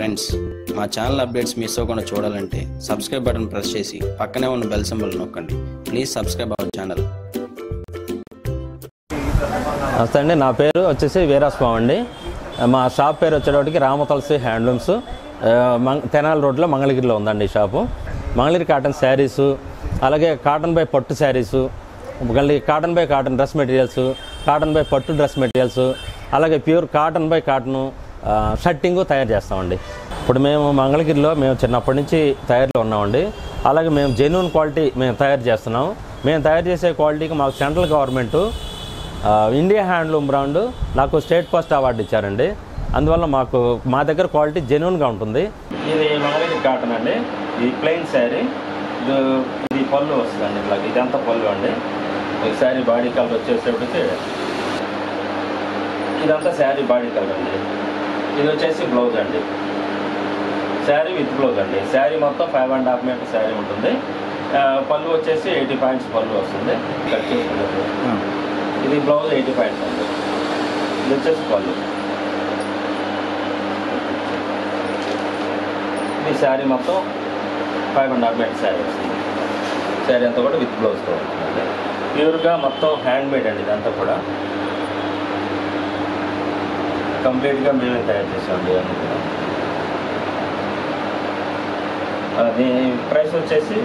Friends, మా channel updates miss అవ్వకుండా చూడాలంటే సబ్స్క్రైబ్ బటన్ ప్రెస్ చేసి పక్కనే ఉన్న బెల్ సింబల్ నొక్కండి. Please subscribe our channel. నమస్తే అండి, నా పేరు వచ్చేసి వీరాస్వామి అండి. మా షాప్ పేరు వచ్చేటప్పటికి రామతులసి హ్యాండ్లూమ్స్, తెనాలి రోడ్లో మంగళగిరిలో ఉందండి షాపు. మంగళగిరి కాటన్ శారీసు, అలాగే కాటన్ బై పట్టు శారీసు, మళ్ళీ cotton by cotton dress materials, cotton by పట్టు డ్రెస్ మెటీరియల్స్, అలాగే ప్యూర్ కాటన్ బై కాటను షర్టింగు తయారు చేస్తామండి. ఇప్పుడు మేము మంగళగిరిలో చిన్నప్పటి నుంచి తయారులో ఉన్నామండి. అలాగే మేము జెన్యూన్ క్వాలిటీ మేము తయారు చేస్తున్నాం. మేము తయారు చేసే క్వాలిటీకి మాకు central government India handloom brand నాకు స్టేట్ ఫస్ట్ అవార్డు ఇచ్చారండి. అందువల్ల మా దగ్గర క్వాలిటీ జెన్యూన్గా ఉంటుంది. ఇది మంగళగిరి కాటన్ అండి, ఇది ప్లెయిన్ శారీ. ఇది పళ్ళు వస్తుందండి, ఇట్లా ఇదంతా పళ్ళు అండి. ఈ శారీ బాడీ కలర్ వచ్చేసేపటికి ఇదంతా శారీ బాడీ కలర్ అండి. ఇది వచ్చేసి బ్లౌజ్ అండి, శారీ విత్ బ్లౌజ్ అండి. శారీ మొత్తం 5.5 మీటర్ శారీ ఉంటుంది. పళ్ళు వచ్చేసి 80 పాయింట్స్ పళ్ళు వస్తుంది. కట్ చేసుకున్నది ఇది బ్లౌజ్ 80 పాయింట్స్ అండి. ఇది వచ్చేసి పళ్ళు. ఇది శారీ మొత్తం 5.5 మీటర్ శారీ వస్తుంది. శారీ అంతా కూడా విత్ బ్లౌజ్తో వస్తుందండి. ప్యూర్గా మొత్తం హ్యాండ్ మేడ్ అండి. ఇదంతా కూడా కంప్లీట్గా మేమే తయారు చేసామండి. అన్నీ కూడా అది ప్రైస్ వచ్చేసి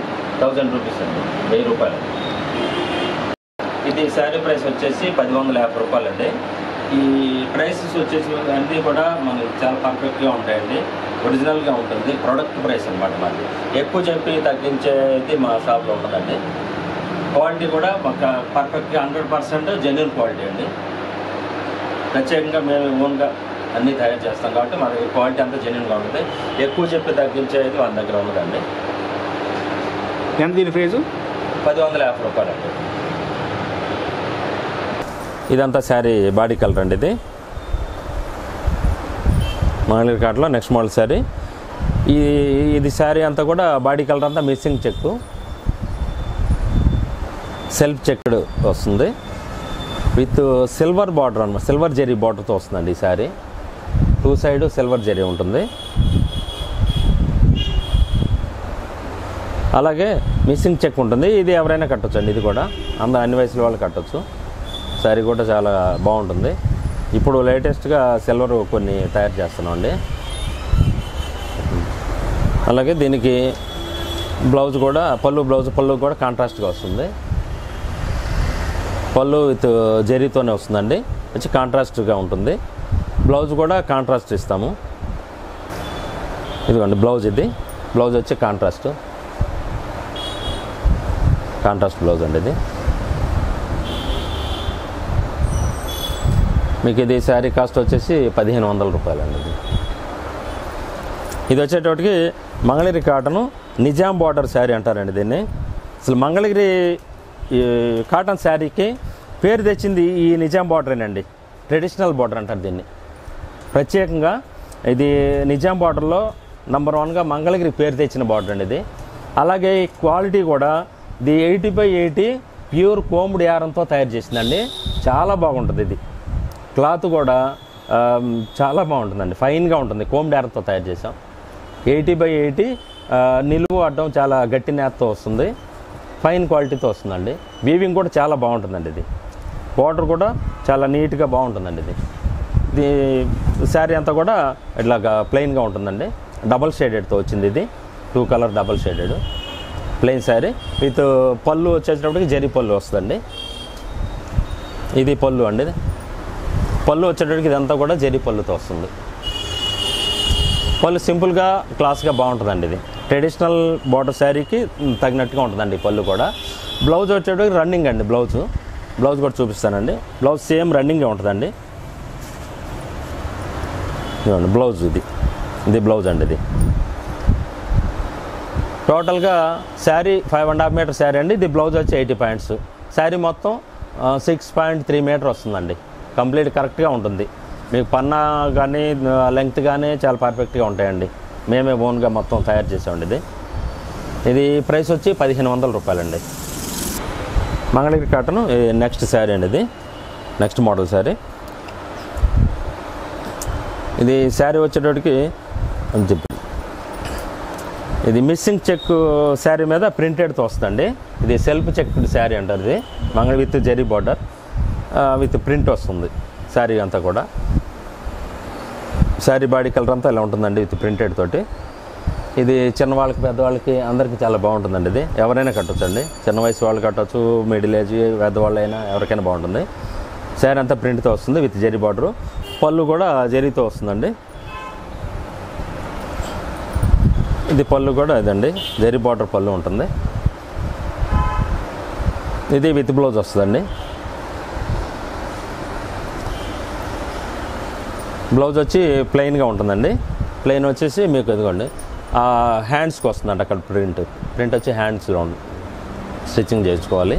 1000 రూపీస్ అండి, 1000 రూపాయలు. ఇది శారీ ప్రైస్ వచ్చేసి 1150 రూపాయలు అండి. ఈ ప్రైసెస్ వచ్చేసి అన్నీ కూడా మనకి చాలా పర్ఫెక్ట్గా ఉంటాయండి, ఒరిజినల్గా ఉంటుంది. ప్రొడక్ట్ ప్రైస్ అనమాట. మాది ఎక్కువ చెప్పి తగ్గించేది మా షాప్లో ఉంటుందండి. క్వాలిటీ కూడా మాకు పర్ఫెక్ట్గా 100% జెన్యూన్ క్వాలిటీ అండి. ప్రత్యేకంగా మేము ఓన్గా అన్నీ తయారు చేస్తాం కాబట్టి మనకి క్వాలిటీ అంతా జెన్యూన్గా ఉంటుంది. ఎక్కువ చెప్పి తగ్గించేది మన దగ్గర ఉండదండి. ఎంత దీని ప్రైజు? 1150 రూపాయలు అండి. ఇదంతా శారీ బాడీ కలర్ అండి. ఇది మంగళగిరి కాటన్లో నెక్స్ట్ మోడల్ శారీ. ఇది శారీ అంతా కూడా బాడీ కలర్ అంతా మిస్సింగ్ చెక్కు, సెల్ఫ్ చెక్డ్ వస్తుంది. విత్ సిల్వర్ బార్డర్ అన్నమాట, సిల్వర్ జెరీ బార్డర్తో వస్తుందండి ఈ శారీ. 2 సైడ్ సిల్వర్ జెరీ ఉంటుంది. అలాగే మిస్సింగ్ చెక్ ఉంటుంది. ఇది ఎవరైనా కట్టొచ్చు అండి. ఇది కూడా అన్ని వయసుల వాళ్ళు కట్టొచ్చు. శారీ కూడా చాలా బాగుంటుంది. ఇప్పుడు లేటెస్ట్గా సిల్వర్ కొన్ని తయారు చేస్తున్నాం అండి. అలాగే దీనికి బ్లౌజ్ కూడా పళ్ళు కూడా కాంట్రాస్ట్గా వస్తుంది. పళ్ళు విత్ జెరీతోనే వస్తుందండి, వచ్చి కాంట్రాస్ట్గా ఉంటుంది. బ్లౌజ్ కూడా కాంట్రాస్ట్ ఇస్తాము. ఇదిగోండి బ్లౌజ్. ఇది బ్లౌజ్ వచ్చి కాంట్రాస్ట్ బ్లౌజ్ అండి. ఇది మీకు ఇది శారీ కాస్ట్ వచ్చేసి 1500 రూపాయలు అండి. ఇది వచ్చేటప్పటికి మంగళగిరి కాటను నిజాం బార్డర్ శారీ అంటారండి దీన్ని. అసలు మంగళగిరి కాటన్ శారీకి పేరు తెచ్చింది ఈ నిజాం బార్డరేనండి. ట్రెడిషనల్ బార్డర్ అంటారు దీన్ని. ప్రత్యేకంగా ఇది నిజాం బార్డర్లో నంబర్ 1గా మంగళగిరి పేరు తెచ్చిన బార్డర్ అండి ఇది. అలాగే క్వాలిటీ కూడా ఇది 80/80 ప్యూర్ కోమ్డ్ యారంతో తయారు చేసిందండి. చాలా బాగుంటుంది. ఇది క్లాత్ కూడా చాలా బాగుంటుందండి, ఫైన్గా ఉంటుంది. కోమ్డ్ యారంతో తయారు చేసాం. 80/80 నిలువు అడ్డం చాలా గట్టి నేతతో వస్తుంది, ఫైన్ క్వాలిటీతో వస్తుందండి. వీవింగ్ కూడా చాలా బాగుంటుందండి. ఇది బార్డర్ కూడా చాలా నీట్గా బాగుంటుందండి. ఇది శారీ అంతా కూడా ఇట్లాగా ప్లెయిన్గా ఉంటుందండి. డబల్ షేడెడ్తో వచ్చింది. ఇది 2 colour double shaded plain sari with పళ్ళు వచ్చేటప్పటికి జరీ పళ్ళు వస్తుందండి. ఇది పళ్ళు అండి. పళ్ళు వచ్చేటప్పటికి ఇదంతా కూడా జరీ పళ్ళుతో వస్తుంది. పళ్ళు సింపుల్గా క్లాస్గా బాగుంటుందండి. ఇది ట్రెడిషనల్ బార్డర్ శారీకి తగినట్టుగా ఉంటుందండి పళ్ళు కూడా. బ్లౌజ్ వచ్చేటప్పటికి రన్నింగ్ అండి. బ్లౌజ్ కూడా చూపిస్తానండి. బ్లౌజ్ సేమ్ రన్నింగ్గా ఉంటుందండి. ఇదిగోండి బ్లౌజ్. ఇది బ్లౌజ్ అండి. ఇది టోటల్గా శారీ 5.5 మీటర్ శారీ అండి. ఇది బ్లౌజ్ వచ్చి 80 పాయింట్స్. శారీ మొత్తం 6.3 మీటర్ వస్తుందండి. కంప్లీట్ కరెక్ట్గా ఉంటుంది. మీకు పన్నా కానీ లెంగ్త్ కానీ చాలా పర్ఫెక్ట్గా ఉంటాయండి. మేమే ఓన్గా మొత్తం తయారు చేసామండి. ఇది ప్రైస్ వచ్చి 1500 రూపాయలండి. మంగళగిరి కాటన్ నెక్స్ట్ శారీ అండి. ఇది నెక్స్ట్ మోడల్ శారీ. ఇది శారీ వచ్చేటప్పటికి అని చెప్పి ఇది మిస్సింగ్ చెక్ శారీ మీద ప్రింటెడ్తో వస్తుందండి. ఇది సెల్ఫ్ చెక్డ్ శారీ అంటారు. ఇది మంగళ with zari border with print వస్తుంది శారీ అంతా కూడా. శారీ బాడీ కలర్ అంతా ఇలా ఉంటుందండి విత్ ప్రింటెడ్ తోటి. ఇది చిన్నవాళ్ళకి పెద్దవాళ్ళకి అందరికీ చాలా బాగుంటుందండి. ఇది ఎవరైనా కట్టొచ్చండి, చిన్న వయసు వాళ్ళు కట్టవచ్చు, మిడిల్ ఏజ్ పెద్దవాళ్ళు అయినా ఎవరికైనా బాగుంటుంది. శారీ అంతా ప్రింట్తో వస్తుంది విత్ జరీ బార్డరు. పళ్ళు కూడా జరీతో వస్తుందండి. ఇది పళ్ళు కూడా ఇదండి, జరీ బార్డర్ పళ్ళు ఉంటుంది. ఇది విత్ బ్లౌజ్ వస్తుందండి. బ్లౌజ్ వచ్చి ప్లెయిన్గా ఉంటుందండి. ప్లెయిన్ వచ్చేసి మీకు ఇదిగోండి హ్యాండ్స్కి వస్తుందండి. అక్కడ ప్రింట్ వచ్చి హ్యాండ్స్లో స్టిచ్చింగ్ చేసుకోవాలి.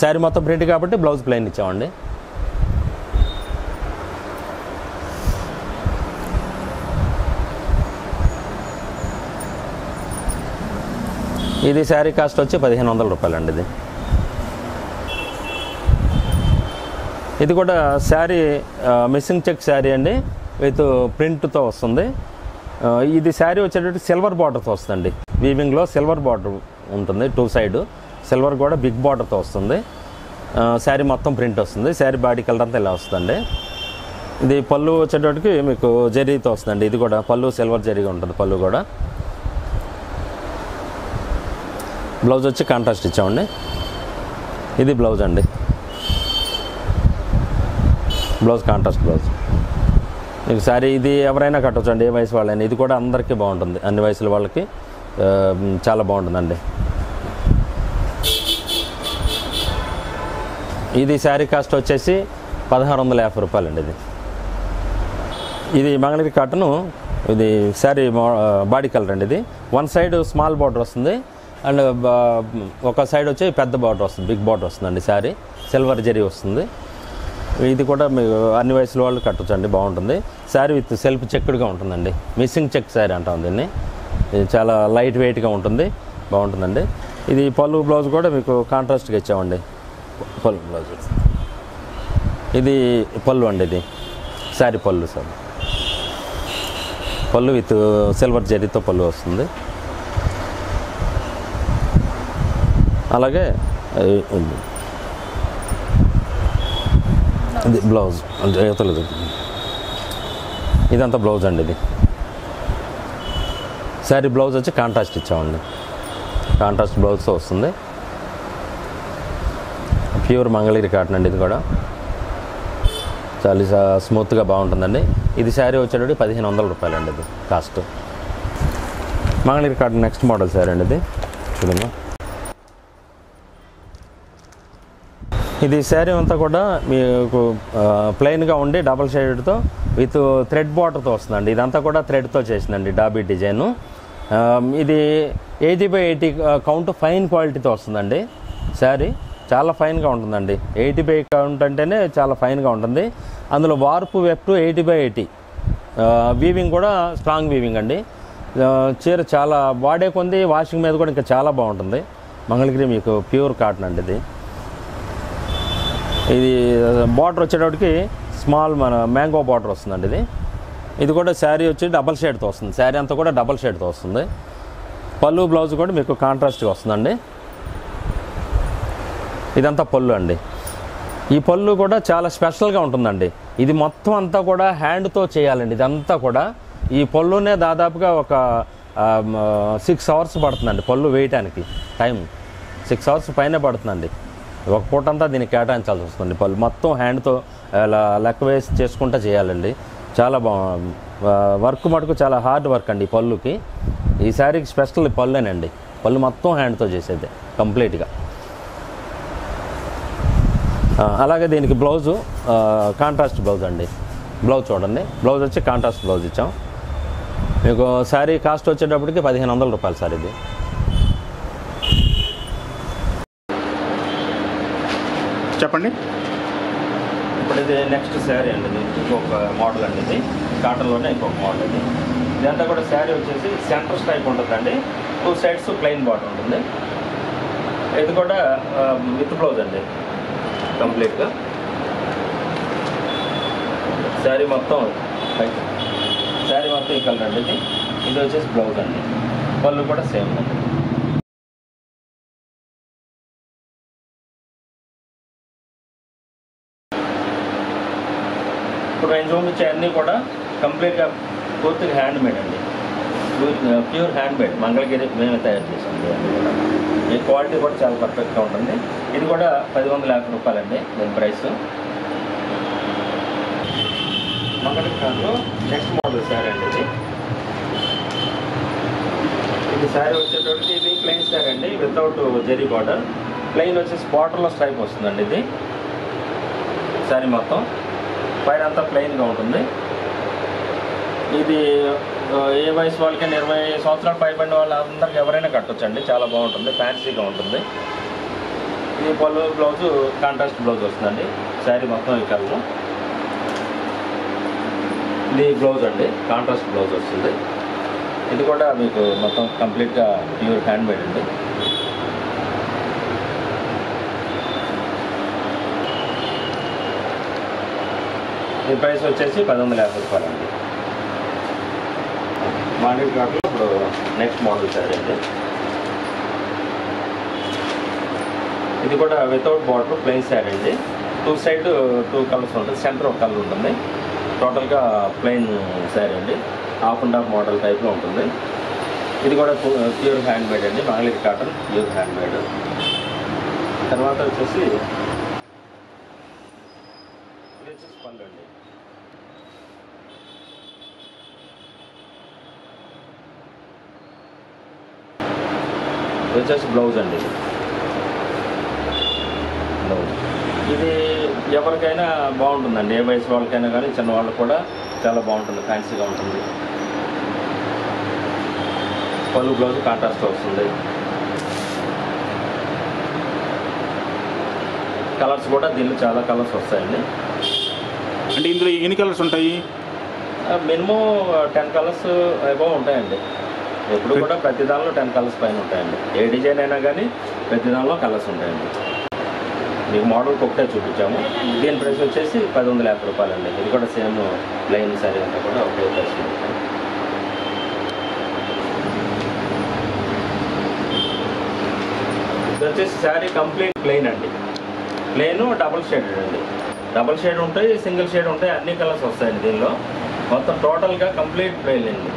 శారీ మొత్తం ప్రింట్ కాబట్టి బ్లౌజ్ ప్లెయిన్ ఇచ్చామండి. ఇది శారీ కాస్ట్ వచ్చి 1500 రూపాయలండి. ఇది కూడా శారీ మిస్సింగ్ చెక్ శారీ అండి విత్ ప్రింట్తో వస్తుంది. ఇది శారీ వచ్చేటట్టు సిల్వర్ బార్డర్తో వస్తుందండి. వీవింగ్లో సిల్వర్ బార్డర్ ఉంటుంది, 2 సైడ్ సిల్వర్ కూడా బిగ్ బార్డర్తో వస్తుంది. శారీ మొత్తం ప్రింట్ వస్తుంది. శారీ బాడీ కలర్ అంతా ఇలా వస్తుందండి. ఇది పళ్ళు వచ్చేటట్టుకి మీకు జరీతో వస్తుందండి. ఇది కూడా పళ్ళు సిల్వర్ జరీగా ఉంటుంది. పళ్ళు కూడా బ్లౌజ్ వచ్చి కాంట్రాస్ట్ ఇచ్చామండి. ఇది బ్లౌజ్ అండి, బ్లౌజ్ కాంట్రాస్ట్ బ్లౌజ్. మీకు శారీ ఇది ఎవరైనా కట్టవచ్చు అండి, ఏ వయసు వాళ్ళైనా. ఇది కూడా అందరికీ బాగుంటుంది, అన్ని వయసుల వాళ్ళకి చాలా బాగుంటుందండి. ఇది శారీ కాస్ట్ వచ్చేసి 1650 రూపాయలండి. ఇది మంగళగిరి కాటను. ఇది శారీ బాడీ కలర్ అండి. ఇది 1 సైడ్ స్మాల్ బార్డర్ వస్తుంది అండ్ ఒక సైడ్ వచ్చి పెద్ద బార్డర్ వస్తుంది, బిగ్ బార్డర్ వస్తుందండి. శారీ సిల్వర్ జరీ వస్తుంది. ఇది కూడా మీకు అన్ని వయసుల వాళ్ళు కట్టచ్చు అండి, బాగుంటుంది. శారీ విత్ సెల్ఫ్ చెక్డ్గా ఉంటుందండి. మిస్సింగ్ చెక్ శారీ అంటాం దీన్ని. ఇది చాలా లైట్ వెయిట్గా ఉంటుంది, బాగుంటుందండి. ఇది పళ్ళు బ్లౌజ్ కూడా మీకు కాంట్రాస్ట్గా ఇచ్చామండి. పళ్ళు బ్లౌజ్ ఇది పళ్ళు అండి. ఇది శారీ పళ్ళు సార్, పళ్ళు విత్ సిల్వర్ జరీతో పళ్ళు వస్తుంది. అలాగే ఇది బ్లౌజ్ యువతలేదు. ఇదంతా బ్లౌజ్ అండి. ఇది శారీ బ్లౌజ్ వచ్చి కాంట్రాస్ట్ ఇచ్చామండి. కాంట్రాస్ట్ బ్లౌజ్తో వస్తుంది. ప్యూర్ మంగళగిరి కాటన్ అండి. ఇది కూడా చాలా స్మూత్గా బాగుంటుందండి. ఇది శారీ వచ్చేటప్పుడు 1500 రూపాయలండి. ఇది cost. Mangalagiri cotton next model sari అండి. ఇది చూడండి. ఇది శారీ అంతా కూడా మీకు ప్లెయిన్గా ఉండి డబల్ షేడెడ్తో విత్ థ్రెడ్ బార్డర్తో వస్తుందండి. ఇదంతా కూడా థ్రెడ్తో చేసిందండి, డాబీ డిజైను. ఇది 80/80 కౌంట్ ఫైన్ క్వాలిటీతో వస్తుందండి. శారీ చాలా ఫైన్గా ఉంటుందండి. 80/80 కౌంట్ అంటేనే చాలా ఫైన్గా ఉంటుంది. అందులో వార్పు వెఫ్ట్ 80/80. వీవింగ్ కూడా స్ట్రాంగ్ వీవింగ్ అండి. చీర చాలా వాడే కొంది వాషింగ్ మీద కూడా ఇంకా చాలా బాగుంటుంది. మంగళగిరి మీకు ప్యూర్ కాటన్ అండి. ఇది బార్డర్ వచ్చేటప్పటికి స్మాల్ మన మ్యాంగో బార్డర్ వస్తుందండి. ఇది కూడా శారీ వచ్చి డబల్ షేడ్తో వస్తుంది. శారీ అంతా కూడా డబల్ షేడ్తో వస్తుంది. పళ్ళు బ్లౌజ్ కూడా మీకు కాంట్రాస్ట్గా వస్తుందండి. ఇదంతా పళ్ళు అండి. ఈ పళ్ళు కూడా చాలా స్పెషల్గా ఉంటుందండి. ఇది మొత్తం అంతా కూడా హ్యాండ్తో చేయాలండి. ఇదంతా కూడా ఈ పళ్ళునే దాదాపుగా ఒక 6 అవర్స్ పడుతుందండి పళ్ళు వేయటానికి. టైం 6 అవర్స్ పైనే పడుతుందండి. ఒక పూట అంతా దీన్ని కేటాయించాల్సి వస్తుంది. పళ్ళు మొత్తం హ్యాండ్తో లెక్క వేసి చేసుకుంటూ చేయాలండి. చాలా వర్క్ మటుకు చాలా హార్డ్ వర్క్ అండి ఈ పళ్ళుకి. ఈ శారీకి స్పెషల్ పళ్ళేనండి. పళ్ళు మొత్తం హ్యాండ్తో చేసేది కంప్లీట్గా. అలాగే దీనికి బ్లౌజు కాంట్రాస్ట్ బ్లౌజ్ అండి. బ్లౌజ్ చూడండి, బ్లౌజ్ వచ్చి కాంట్రాస్ట్ బ్లౌజ్ ఇచ్చాం. మీకు శారీ కాస్ట్ వచ్చేటప్పటికి 1500 రూపాయలు సార్. ఇది చెప్పండి. ఇప్పుడు ఇది నెక్స్ట్ శారీ అండి. ఇది ఇంకొక మోడల్ అండి. ఇది కాటన్లోనే ఇంకొక మోడల్. ఇది ఇదంతా కూడా శారీ వచ్చేసి సెంటర్ స్టైప్ ఉంటుందండి. 2 సైడ్స్ ప్లెయిన్ బార్డర్ ఉంటుంది. ఇది కూడా విత్ బ్లౌజ్ అండి కంప్లీట్గా. శారీ మొత్తం శారీ మొత్తం ఈ కలర్ అండి. ఇది వచ్చేసి బ్లౌజ్ అండి. పళ్ళు కూడా సేమ్ అండి. ఇప్పుడు నేను చూపించే అన్నీ కూడా కంప్లీట్గా పూర్తిగా హ్యాండ్ మేడ్ అండి. ప్యూర్ హ్యాండ్ మేడ్, మంగళగిరి మేమే తయారు చేసాం. అన్నీ కూడా ఈ క్వాలిటీ కూడా చాలా పర్ఫెక్ట్గా ఉంటుంది. ఇది కూడా 11,50,000 రూపాయలండి దీని ప్రైస్. మంగళగిరిలో నెక్స్ట్ మోడల్ శారీ అండి. ఇది శారీ వచ్చేటప్పటికి ఇది ప్లెయిన్ శారీ అండి, వితౌట్ జెరీ బార్డర్. ప్లెయిన్ వచ్చేసి బార్డర్లో స్ట్రైప్ వస్తుందండి. ఇది శారీ మొత్తం పైన అంతా ప్లెయిన్గా ఉంటుంది. ఇది ఏ వయసు వాళ్ళకైనా 20 సంవత్సరాలు పైబడిన వాళ్ళందరికీ ఎవరైనా కట్టొచ్చండి. చాలా బాగుంటుంది, ఫ్యాన్సీగా ఉంటుంది. ఇది పళ్ళు, బ్లౌజు కాంట్రాస్ట్ బ్లౌజ్ వస్తుందండి. శారీ మొత్తం ఈ కలర్. ఇది బ్లౌజ్ అండి, కాంట్రాస్ట్ బ్లౌజ్ వస్తుంది. ఇది కూడా మీకు మొత్తం కంప్లీట్గా ప్యూర్ హ్యాండ్ మేడ్ అండి. ఈ ప్రైస్ వచ్చేసి 11,50,000 రూపాయలండి. మార్నింగ్ క్లాత్లో ఇప్పుడు నెక్స్ట్ మోడల్ శారీ అండి. ఇది కూడా వితౌట్ బార్డర్ ప్లెయిన్ శారీ అండి. 2 సైడ్ 2 కలర్స్ ఉంటుంది, సెంటర్ ఒక కలర్ ఉంటుంది. టోటల్గా ప్లెయిన్ శారీ అండి. హాఫ్ అండ్ హాఫ్ మోడల్ టైప్లో ఉంటుంది. ఇది కూడా ప్యూర్ హ్యాండ్ మేడ్ అండి, Mangalagiri cotton pure hand made. తర్వాత వచ్చేసి పళ్ళు అండి. ఇది వచ్చేసి బ్లౌజ్ అండి. బ్లౌజ్ ఇది ఎవరికైనా బాగుంటుందండి, ఏ వయసు వాళ్ళకైనా కానీ చిన్నవాళ్ళు కూడా చాలా బాగుంటుంది, ఫ్యాన్సీగా ఉంటుంది. పళ్ళు బ్లౌజ్ కాంట్రాస్ట్ వస్తుంది. కలర్స్ కూడా దీనిలో చాలా కలర్స్ వస్తాయండి. అంటే ఇందులో ఎన్ని కలర్స్ ఉంటాయి? మినిమం 10 కలర్స్ అబౌవ్ ఉంటాయండి. ఎప్పుడు కూడా ప్రతి దానిలో 10 కలర్స్ పైన ఉంటాయండి. ఏ డిజైన్ అయినా కానీ ప్రతి దానిలో కలర్స్ ఉంటాయండి. మీకు మోడల్కి ఒకటే చూపించాము. దీని ప్రైస్ వచ్చేసి 11,50,000 రూపాయలండి. ఇది కూడా సేమ్ ప్లెయిన్ శారీ అంతా కూడా ఒకే ప్రైస్ ఉంటుంది. ఇది వచ్చేసి శారీ కంప్లీట్ ప్లెయిన్ అండి. ప్లెయిన్ డబుల్ షేడెడ్ అండి. డబుల్ షేడ్ ఉంటాయి, సింగిల్ షేడ్ ఉంటాయి, అన్ని కలర్స్ వస్తాయండి దీనిలో. మొత్తం టోటల్గా కంప్లీట్ ప్లెయిన్ అండి.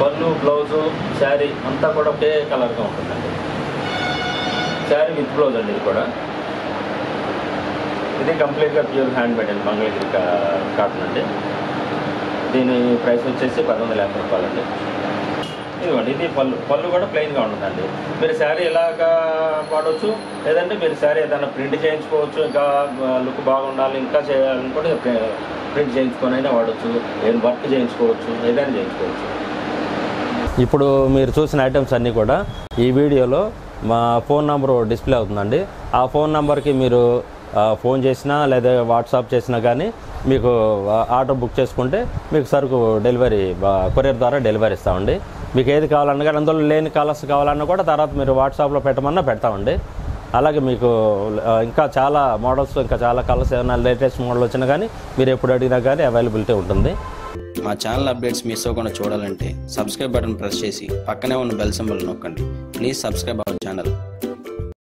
పళ్ళు, బ్లౌజు, శారీ అంతా కూడా ఒకే కలర్గా ఉంటుందండి. శారీ విత్ బ్లౌజ్ అండి. ఇది కూడా ఇది కంప్లీట్గా ప్యూర్ హ్యాండ్ మేడ్ అండి, మంగళగిరి కాటన్ అండి. దీని ప్రైస్ వచ్చేసి 11,50,000 రూపాయలండి. ఇదిగోండి, ఇది పళ్ళు కూడా ప్లెయిన్గా ఉంటుందండి. మీరు శారీ ఇలాగా వాడవచ్చు, లేదంటే మీరు శారీ ఏదైనా ప్రింట్ చేయించుకోవచ్చు. ఇంకా లుక్ బాగుండాలి, ఇంకా చేయాలనుకుంటే ప్రింట్ చేయించుకొని అయినా వాడచ్చు, ఏదైనా వర్క్ చేయించుకోవచ్చు, ఏదైనా చేయించుకోవచ్చు. ఇప్పుడు మీరు చూసిన ఐటమ్స్ అన్నీ కూడా ఈ వీడియోలో మా ఫోన్ నెంబరు డిస్ప్లే అవుతుందండి. ఆ ఫోన్ నెంబర్కి మీరు ఫోన్ చేసినా లేదా వాట్సాప్ చేసినా కానీ మీకు ఆర్డర్ బుక్ చేసుకుంటే మీకు సరుకు డెలివరీ కొరియర్ ద్వారా డెలివరీ ఇస్తామండి. మీకు ఏది కావాలన్నా కానీ అందులో లేని కలర్స్ కావాలన్నా కూడా తర్వాత మీరు వాట్సాప్లో పెట్టమన్నా పెడతామండి. అలాగే మీకు ఇంకా చాలా మోడల్స్, ఇంకా చాలా కలర్స్ ఏమైనా లేటెస్ట్ మోడల్ వచ్చినా కానీ మీరు ఎప్పుడు అడిగినా కానీ అవైలబిలిటీ ఉంటుంది. మా ఛానల్ అప్డేట్స్ మిస్ అవ్వకుండా చూడాలంటే సబ్స్క్రైబ్ బటన్ ప్రెస్ చేసి పక్కనే ఉన్న బెల్ సింబల్ నొక్కండి. Please subscribe our channel.